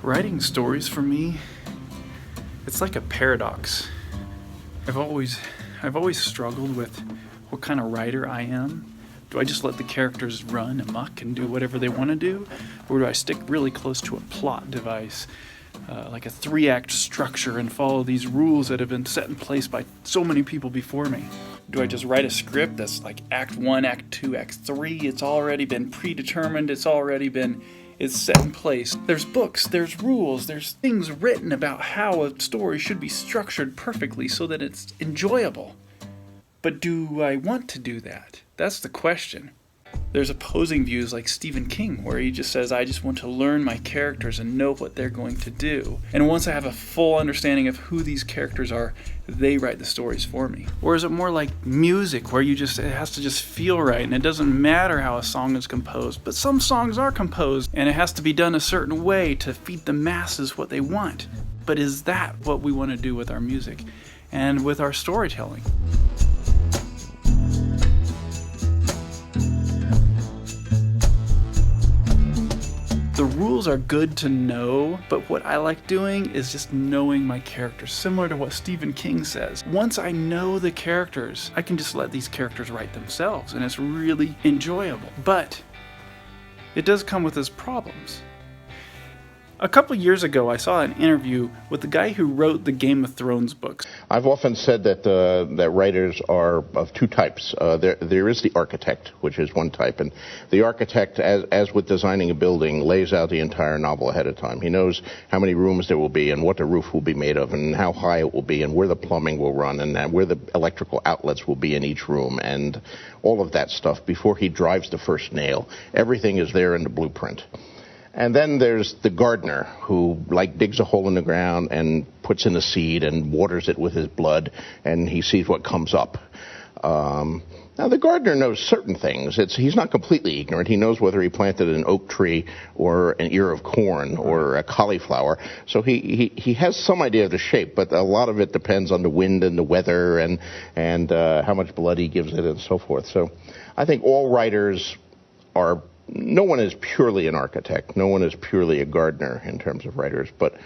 Writing stories for me, it's like a paradox. I've always struggled with what kind of writer I am. Do I just let the characters run amok and do whatever they want to do? Or do I stick really close to a plot device, like a 3-act structure, and follow these rules that have been set in place by so many people before me? Do I just write a script that's like Act 1, Act 2, Act 3? It's already been predetermined, it's set in place. There's books, there's rules, there's things written about how a story should be structured perfectly so that it's enjoyable. But do I want to do that? That's the question. There's opposing views like Stephen King, where he just says, I just want to learn my characters and know what they're going to do. And once I have a full understanding of who these characters are, they write the stories for me. Or is it more like music, where it has to just feel right, and it doesn't matter how a song is composed, but some songs are composed, and it has to be done a certain way to feed the masses what they want. But is that what we want to do with our music and with our storytelling? The rules are good to know, but what I like doing is just knowing my characters, similar to what Stephen King says. Once I know the characters, I can just let these characters write themselves, and it's really enjoyable. But it does come with its problems. A couple years ago, I saw an interview with the guy who wrote the Game of Thrones books. I've often said that that writers are of two types. There is the architect, which is one type, and the architect, as with designing a building, lays out the entire novel ahead of time. He knows how many rooms there will be, and what the roof will be made of, and how high it will be, and where the plumbing will run, and where the electrical outlets will be in each room, and all of that stuff before he drives the first nail. Everything is there in the blueprint. And then there's the gardener who, digs a hole in the ground and puts in a seed and waters it with his blood, and he sees what comes up. Now, the gardener knows certain things. He's not completely ignorant. He knows whether he planted an oak tree or an ear of corn or a cauliflower. So he has some idea of the shape, but a lot of it depends on the wind and the weather and how much blood he gives it and so forth. So I think all writers are... No one is purely an architect. No one is purely a gardener in terms of writers, but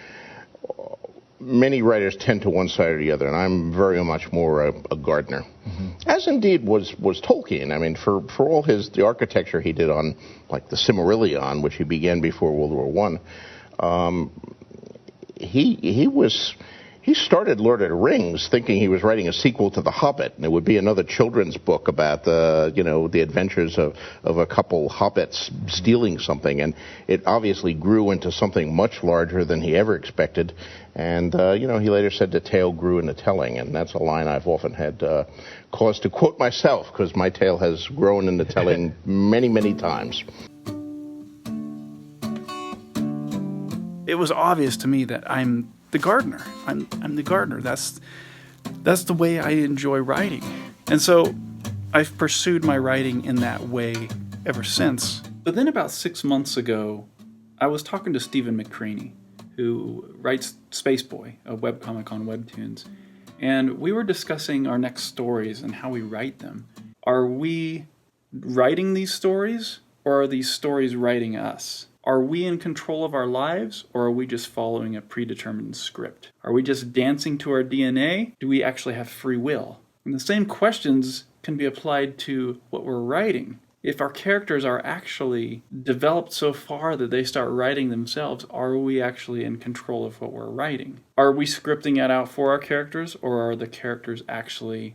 many writers tend to one side or the other, and I'm very much more a gardener. Mm-hmm. As indeed was Tolkien. I mean, for all the architecture he did on, like, the Silmarillion, which he began before World War I, he started Lord of the Rings thinking he was writing a sequel to The Hobbit, and it would be another children's book about the adventures of a couple hobbits stealing something, and it obviously grew into something much larger than he ever expected. And he later said the tale grew in the telling, and that's a line I've often had cause to quote myself, because my tale has grown in the telling many, many times. It was obvious to me that I'm the gardener. I'm the gardener. That's the way I enjoy writing. And so I've pursued my writing in that way ever since. But then about 6 months ago, I was talking to Stephen McCraney, who writes Spaceboy, a webcomic on Webtoons. And we were discussing our next stories and how we write them. Are we writing these stories, or are these stories writing us? Are we in control of our lives, or are we just following a predetermined script? Are we just dancing to our DNA? Do we actually have free will? And the same questions can be applied to what we're writing. If our characters are actually developed so far that they start writing themselves, are we actually in control of what we're writing? Are we scripting it out for our characters, or are the characters actually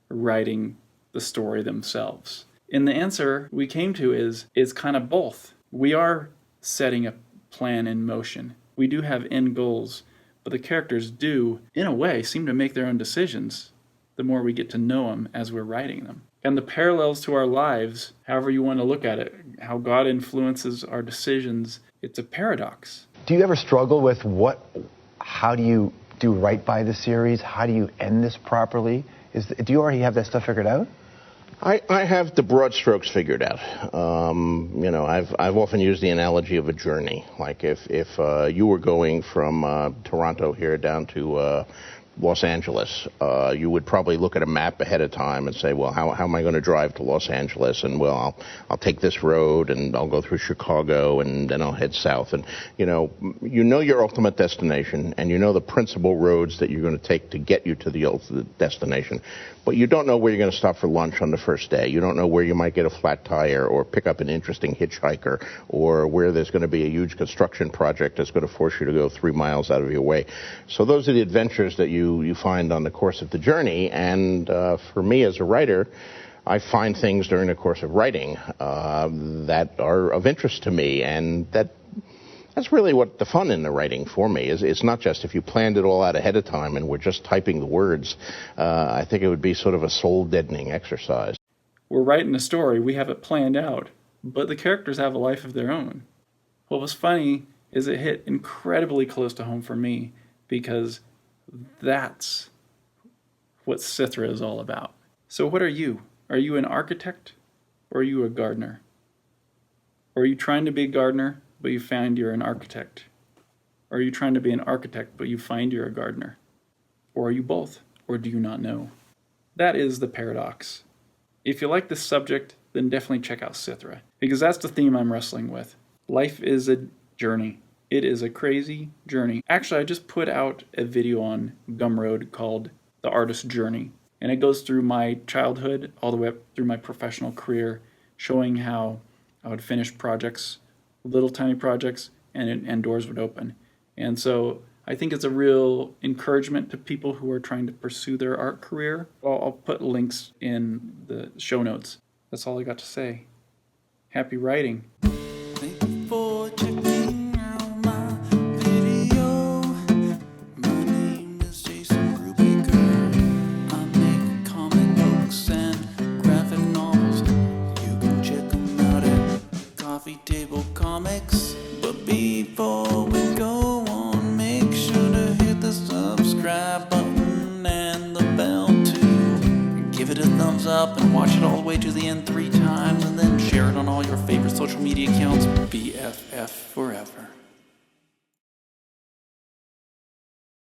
writing the story themselves? And the answer we came to is kind of both. We are setting a plan in motion. We do have end goals, but the characters do, in a way, seem to make their own decisions the more we get to know them as we're writing them. And the parallels to our lives, however you want to look at it, how God influences our decisions, it's a paradox. Do you ever struggle with how do you do right by the series? How do you end this properly? Do you already have that stuff figured out? I have the broad strokes figured out. I've often used the analogy of a journey. Like if you were going from Toronto here down to Los Angeles, you would probably look at a map ahead of time and say, well, how am I going to drive to Los Angeles? And, well, I'll take this road, and I'll go through Chicago, and then I'll head south. And, you know your ultimate destination, and you know the principal roads that you're going to take to get you to the ultimate destination. But you don't know where you're going to stop for lunch on the first day. You don't know where you might get a flat tire or pick up an interesting hitchhiker, or where there's going to be a huge construction project that's going to force you to go 3 miles out of your way. So those are the adventures that you find on the course of the journey. And for me as a writer, I find things during the course of writing that are of interest to me, and that's really what the fun in the writing for me is. It's not just if you planned it all out ahead of time and we're just typing the words. I think it would be sort of a soul-deadening exercise. We're writing a story, we have it planned out, but the characters have a life of their own. What was funny is it hit incredibly close to home for me, because that's what Cithra is all about. So what are you? Are you an architect, or are you a gardener? Or are you trying to be a gardener, but you find you're an architect? Or are you trying to be an architect, but you find you're a gardener? Or are you both? Or do you not know? That is the paradox. If you like this subject, then definitely check out Cithra, because that's the theme I'm wrestling with. Life is a journey. It is a crazy journey. Actually, I just put out a video on Gumroad called The Artist's Journey, and it goes through my childhood all the way up through my professional career, showing how I would finish projects, little tiny projects, and doors would open. And so I think it's a real encouragement to people who are trying to pursue their art career. I'll put links in the show notes. That's all I got to say. Happy writing. Thank you for checking out my video. My name is Jason Brubaker. I make comic books and graphic novels. You can check them out at Coffee Table Comics. But before we go on, make sure to hit the subscribe button and the bell too. Give it a thumbs up and watch it all the way to the end 3 times, and then share it on all your favorite social media accounts. BFF forever.